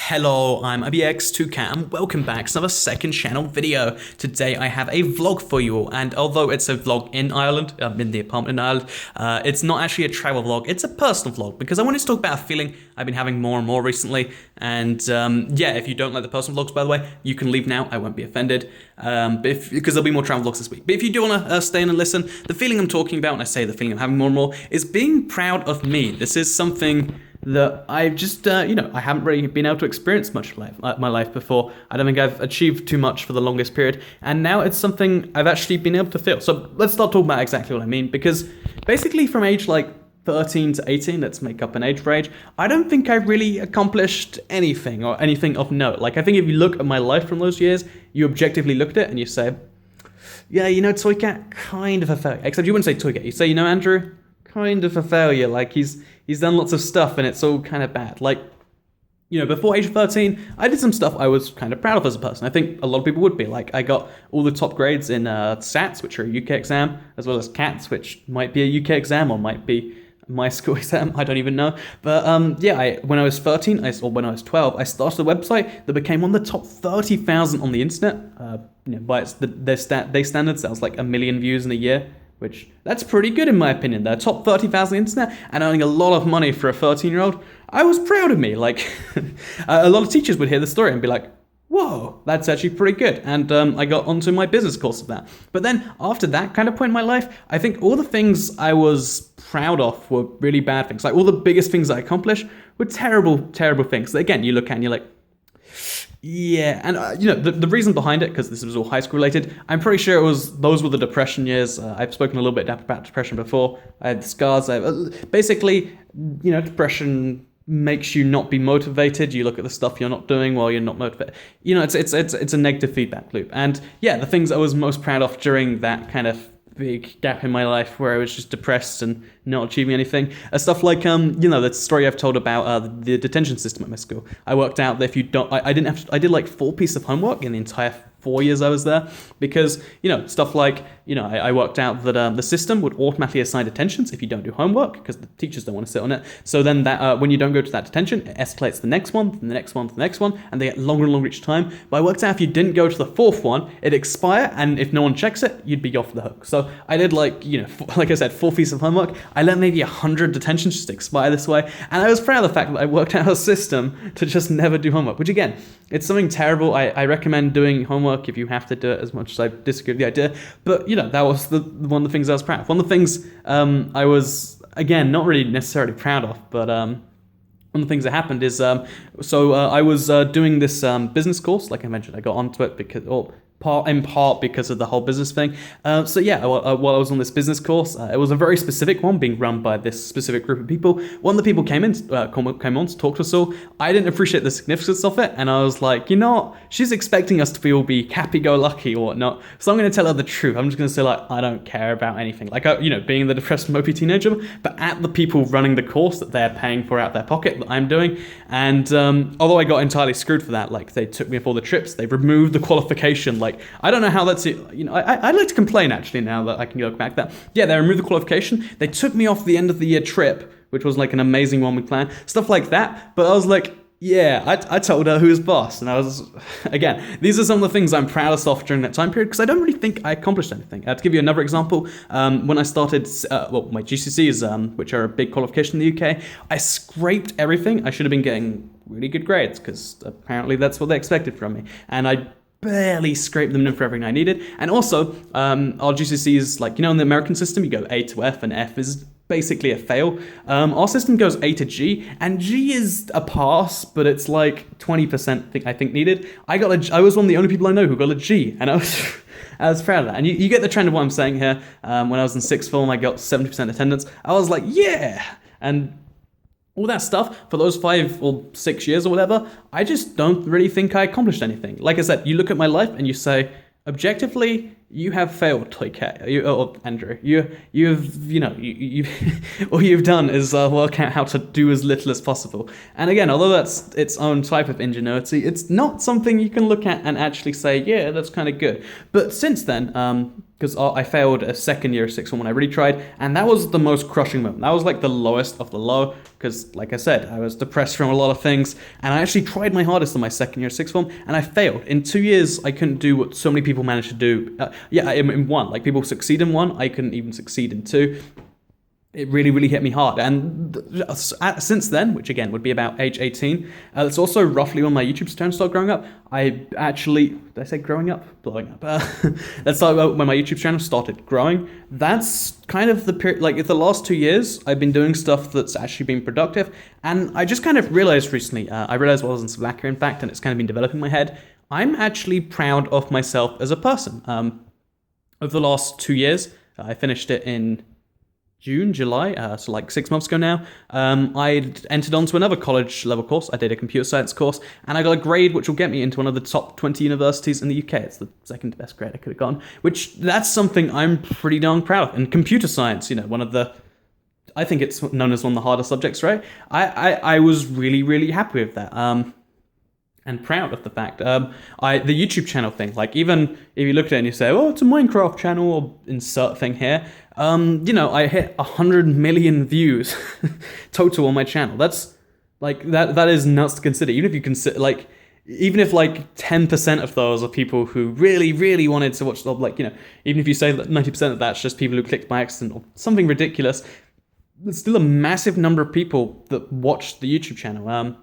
Hello, I'm IBX2Cat and welcome back to another second channel video. Today I have a vlog for you all, and although it's a vlog in Ireland, I'm in the apartment in Ireland, it's not actually a travel vlog, it's a personal vlog because I wanted to talk about a feeling I've been having more and more recently. And yeah, if you don't like the personal vlogs, by the way, you can leave now, I won't be offended, because there'll be more travel vlogs this week. But if you do want to stay in and listen, the feeling I'm talking about, and I say the feeling I'm having more and more, is being proud of me. This is something that I've just, I haven't really been able to experience much of my life before. I don't think I've achieved too much for the longest period, and now it's something I've actually been able to feel. So let's start talking about exactly what I mean, because basically from age like 13 to 18, let's make up an age for age, I don't think I've really accomplished anything or anything of note. Like, I think if you look at my life from those years, you objectively look at it and you say, yeah, Toycat, kind of a failure. Except you wouldn't say Toycat, you say, Andrew, kind of a failure. Like, he's done lots of stuff and it's all kind of bad. Like, before age 13, I did some stuff I was kind of proud of as a person. I think a lot of people would be. Like, I got all the top grades in SATs, which are a UK exam, as well as CATs, which might be a UK exam or might be my school exam, I don't even know. But when I was 13, or when I was 12, I started a website that became one of the top 30,000 on the internet. By their standards, that was like 1 million views in a year, which that's pretty good in my opinion. They're top 30,000 internet and earning a lot of money for a 13-year-old. I was proud of me. Like, a lot of teachers would hear the story and be like, whoa, that's actually pretty good. And I got onto my business course of that. But then after that kind of point in my life, I think all the things I was proud of were really bad things. Like, all the biggest things I accomplished were terrible, terrible things. That, again, you look at and you're like, yeah, and the reason behind it, because this was all high school related, I'm pretty sure those were the depression years. I've spoken a little bit about depression before. I had the scars. Basically, depression makes you not be motivated. You look at the stuff you're not doing while you're not motivated. It's a negative feedback loop. And yeah, the things I was most proud of during that kind of big gap in my life where I was just depressed and not achieving anything. Stuff like, the story I've told about the detention system at my school. I worked out that if you don't, I did like 4 pieces of homework in the entire 4 years I was there, because, stuff like, I worked out that the system would automatically assign detentions if you don't do homework, because the teachers don't want to sit on it. So then that when you don't go to that detention, it escalates to the next one, the next one, the next one, and they get longer and longer each time. But I worked out if you didn't go to the 4th one, it'd expire, and if no one checks it, you'd be off the hook. So I did like I said, 4 pieces of homework. I let maybe 100 detentions just expire this way, and I was proud of the fact that I worked out a system to just never do homework, which again, it's something terrible. I recommend doing homework if you have to do it, as much as I disagree with the idea. But, that was one of the things I was proud of. One of the things I was, again, not really necessarily proud of, but one of the things that happened is, I was doing this business course. Like I mentioned, I got onto it in part because of the whole business thing. While I was on this business course, it was a very specific one being run by this specific group of people. One of the people came on to talk to us all. I didn't appreciate the significance of it, and I was like, she's expecting us to all be happy-go-lucky or whatnot, so I'm going to tell her the truth. I'm just going to say, like, I don't care about anything. Like, being the depressed, mopey teenager, but at the people running the course that they're paying for out their pocket that I'm doing. And although I got entirely screwed for that, like, they took me off all the trips, they removed the qualification. Like, I don't know how that's, I'd like to complain actually now that I can go back that. Yeah, they removed the qualification. They took me off the end of the year trip, which was like an amazing one we planned. Stuff like that. But I was like, yeah, I told her who's boss. And I was, again, these are some of the things I'm proudest of during that time period, because I don't really think I accomplished anything. To give you another example, when I started, my GCSEs, which are a big qualification in the UK, I scraped everything. I should have been getting really good grades, because apparently that's what they expected from me. And I barely scraped them in for everything I needed. And also, our GCSEs, like, in the American system, you go A to F, and F is basically a fail. Our system goes A to G, and G is a pass, but it's like 20% I think needed. I was one of the only people I know who got a G, and I was proud of that. And you get the trend of what I'm saying here. When I was in 6th form, I got 70% attendance. I was like, yeah! And all that stuff, for those 5 or 6 years or whatever, I just don't really think I accomplished anything. Like I said, you look at my life and you say, objectively, you have failed, ToyCat, or Andrew. You've all you've done is work out how to do as little as possible. And again, although that's its own type of ingenuity, it's not something you can look at and actually say, yeah, that's kind of good. But since then, because I failed a second year of sixth form when I really tried, and that was the most crushing moment. That was like the lowest of the low, because like I said, I was depressed from a lot of things, and I actually tried my hardest in my second year of sixth form, and I failed. In 2 years, I couldn't do what so many people managed to do. In one, like people succeed in one, I couldn't even succeed in two. It really, really hit me hard. And since then, which again would be about age 18, it's also roughly when my YouTube channel started growing up. Did I say growing up? Blowing up. That's when my YouTube channel started growing. That's kind of the period, like the last 2 years, I've been doing stuff that's actually been productive. And I just kind of realized recently, I realized while I was in Slovakia, in fact, and it's kind of been developing in my head, I'm actually proud of myself as a person. Over the last 2 years, I finished it in July, so like 6 months ago now. I entered onto another college level course. I did a computer science course, and I got a grade which will get me into one of the top 20 universities in the UK. It's the second best grade I could have gotten, which that's something I'm pretty darn proud of. And computer science, I think it's known as one of the harder subjects, right? I was really, really happy with that. And proud of the fact. The YouTube channel thing, like even if you look at it and you say, oh, it's a Minecraft channel, or insert thing here, I hit 100 million views total on my channel. That's like, that is nuts to consider. Even if you consider, like, even if like 10% of those are people who really, really wanted to watch, even if you say that 90% of that's just people who clicked by accident or something ridiculous, there's still a massive number of people that watch the YouTube channel.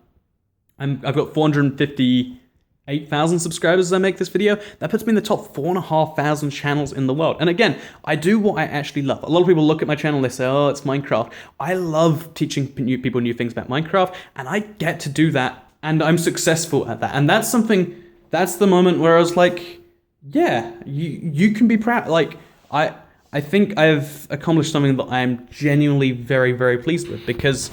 I've got 458,000 subscribers as I make this video. That puts me in the top 4,500 channels in the world. And again, I do what I actually love. A lot of people look at my channel and they say, oh, it's Minecraft. I love teaching people new things about Minecraft, and I get to do that, and I'm successful at that. And that's the moment where I was like, yeah, you can be proud. Like, I think I've accomplished something that I'm genuinely very, very pleased with, because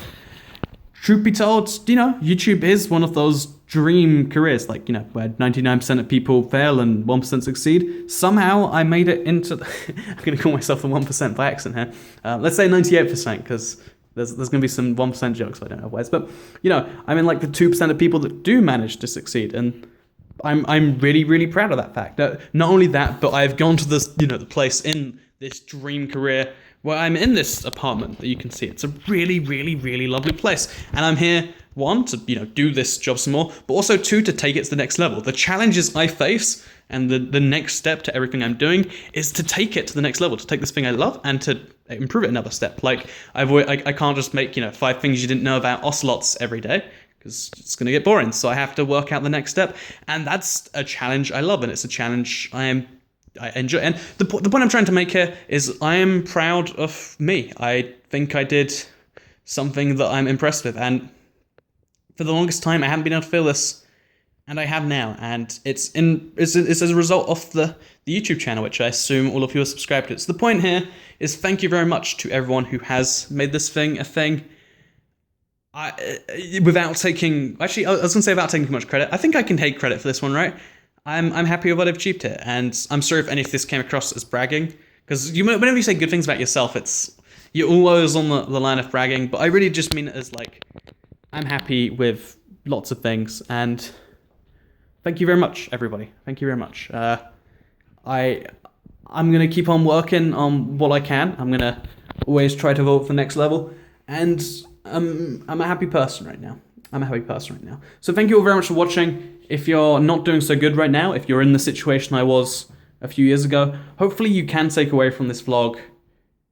truth be told, YouTube is one of those dream careers, like, where 99% of people fail and 1% succeed. Somehow I made it into, I'm going to call myself the 1% by accident here. Let's say 98%, because there's going to be some 1% jokes, I don't know ways. But, I'm in like the 2% of people that do manage to succeed. And I'm really, really proud of that fact. Not only that, but I've gone to this, the place in this dream career where I'm in this apartment that you can see. It's a really, really, really lovely place. And I'm here, one, to, do this job some more, but also two, to take it to the next level. The challenges I face and the next step to everything I'm doing is to take it to the next level, to take this thing I love and to improve it another step. Like, I can't just make, 5 things you didn't know about ocelots every day, because it's going to get boring. So I have to work out the next step. And that's a challenge I love, and it's a challenge I enjoy. And the point I'm trying to make here is I am proud of me. I think I did something that I'm impressed with. And for the longest time, I haven't been able to feel this, and I have now. And it's as a result of the YouTube channel, which I assume all of you are subscribed to. So the point here is thank you very much to everyone who has made this thing a thing. Without taking too much credit. I think I can take credit for this one, right? I'm happy with what I've achieved here, and I'm sorry if any of this came across as bragging, because whenever you say good things about yourself, you're always on the line of bragging, but I really just mean it as like, I'm happy with lots of things, and thank you very much, everybody. Thank you very much. I'm going to keep on working on what I can. I'm going to always try to evolve to the next level, and I'm a happy person right now. So thank you all very much for watching. If you're not doing so good right now, if you're in the situation I was a few years ago, hopefully you can take away from this vlog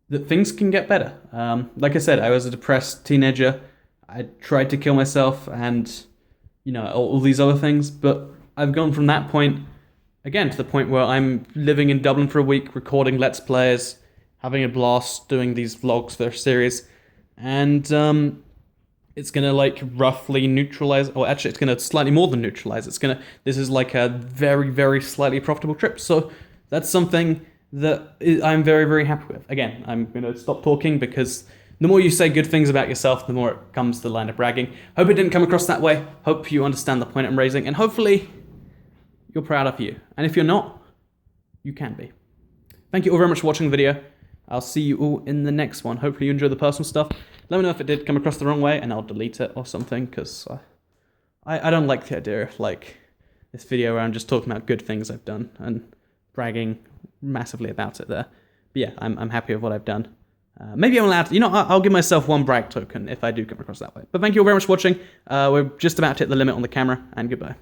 that things can get better. Like I said, I was a depressed teenager. I tried to kill myself and, all these other things. But I've gone from that point, again, to the point where I'm living in Dublin for a week, recording Let's Plays, having a blast, doing these vlogs for a series. And it's going to roughly neutralize, or actually it's going to slightly more than neutralize. This is like a very, very slightly profitable trip. So that's something that I'm very, very happy with. Again, I'm going to stop talking, because the more you say good things about yourself, the more it comes to the line of bragging. Hope it didn't come across that way. Hope you understand the point I'm raising, and hopefully you're proud of you. And if you're not, you can be. thank you all very much for watching the video. I'll see you all in the next one. Hopefully you enjoyed the personal stuff. Let me know if it did come across the wrong way, and I'll delete it or something, because I don't like the idea of, like, this video where I'm just talking about good things I've done and bragging massively about it there. But yeah, I'm happy with what I've done. Maybe I'm allowed to, you know, I'll give myself one brag token if I do come across that way. But thank you all very much for watching. We're just about to hit the limit on the camera, and goodbye.